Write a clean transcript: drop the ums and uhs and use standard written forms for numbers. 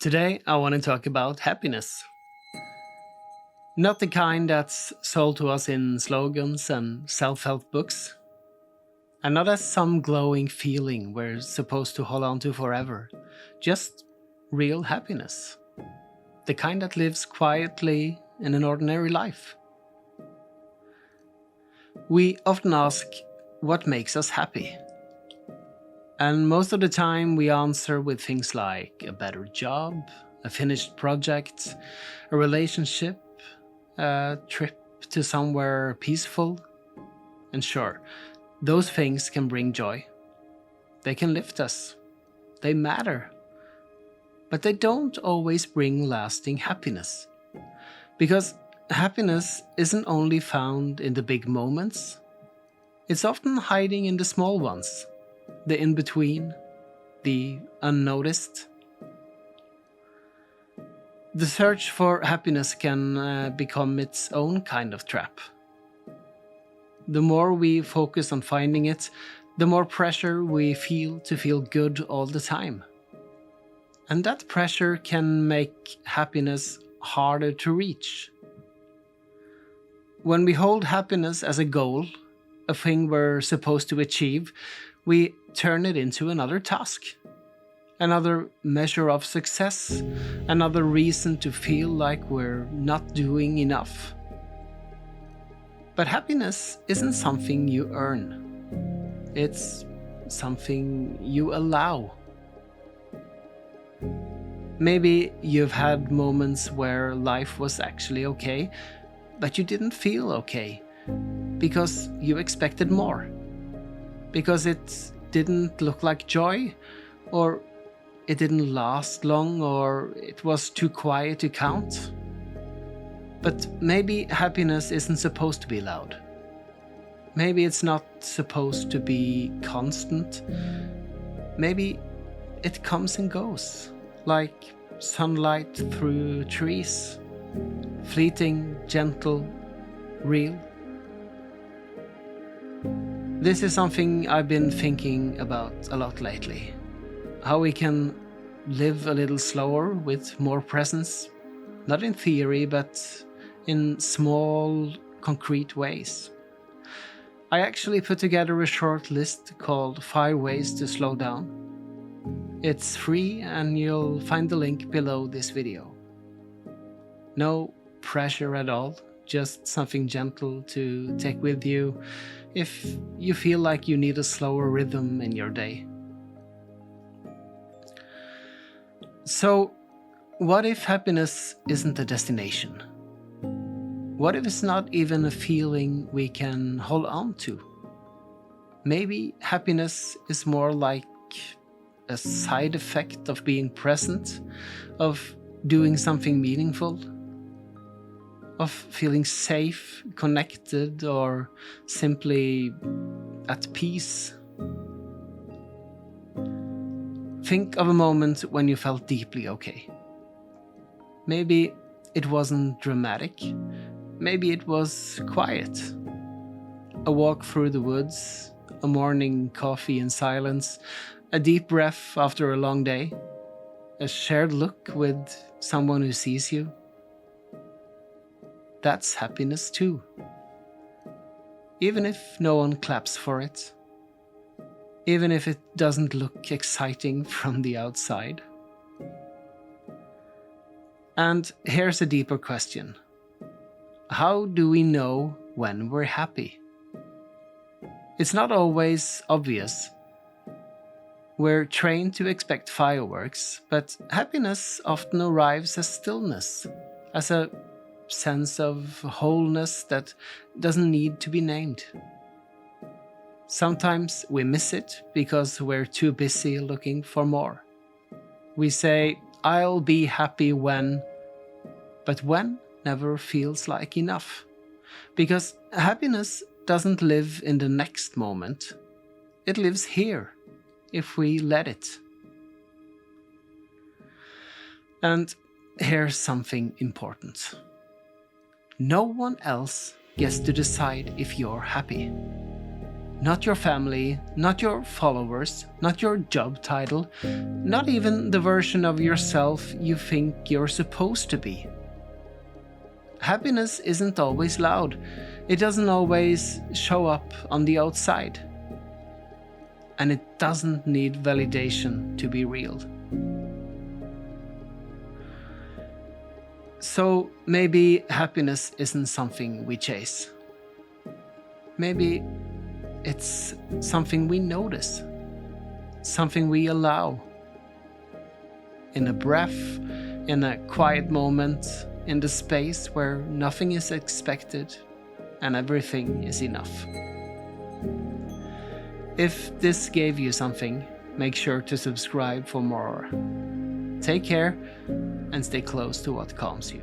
Today, I want to talk about happiness. Not the kind that's sold to us in slogans and self help books, and not as some glowing feeling we're supposed to hold on to forever. Just real happiness. The kind that lives quietly in an ordinary life. We often ask, what makes us happy? And most of the time, we answer with things like a better job, a finished project, a relationship, a trip to somewhere peaceful. And sure, those things can bring joy. They can lift us. They matter. But they don't always bring lasting happiness. Because happiness isn't only found in the big moments, it's often hiding in the small ones, the in-between, the unnoticed. The search for happiness can become its own kind of trap. The more we focus on finding it, the more pressure we feel to feel good all the time. And that pressure can make happiness harder to reach. When we hold happiness as a goal, a thing we're supposed to achieve, we turn it into another task, another measure of success, another reason to feel like we're not doing enough. But happiness isn't something you earn. It's something you allow. Maybe you've had moments where life was actually okay, but you didn't feel okay because you expected more. Because it didn't look like joy, or it didn't last long, or it was too quiet to count. But maybe happiness isn't supposed to be loud. Maybe it's not supposed to be constant. Maybe it comes and goes, like sunlight through trees, fleeting, gentle, real. This is something I've been thinking about a lot lately. How we can live a little slower with more presence, not in theory, but in small, concrete ways. I actually put together a short list called 5 Ways to Slow Down. It's free and you'll find the link below this video. No pressure at all, just something gentle to take with you if you feel like you need a slower rhythm in your day. So, what if happiness isn't a destination? What if it's not even a feeling we can hold on to? Maybe happiness is more like a side effect of being present, of doing something meaningful, of feeling safe, connected, or simply at peace. Think of a moment when you felt deeply okay. Maybe it wasn't dramatic. Maybe it was quiet. A walk through the woods, a morning coffee in silence, a deep breath after a long day, a shared look with someone who sees you. That's happiness too. Even if no one claps for it. Even if it doesn't look exciting from the outside. And here's a deeper question. How do we know when we're happy? It's not always obvious. We're trained to expect fireworks, but happiness often arrives as stillness, as a sense of wholeness that doesn't need to be named. Sometimes we miss it because we're too busy looking for more. We say, I'll be happy when, but when never feels like enough. Because happiness doesn't live in the next moment. It lives here, if we let it. And here's something important. No one else gets to decide if you're happy. Not your family, not your followers, not your job title, not even the version of yourself you think you're supposed to be. Happiness isn't always loud. It doesn't always show up on the outside. And it doesn't need validation to be real. So maybe happiness isn't something we chase. Maybe it's something we notice, something we allow. In a breath, in a quiet moment, in the space where nothing is expected and everything is enough. If this gave you something, make sure to subscribe for more. Take care and stay close to what calms you.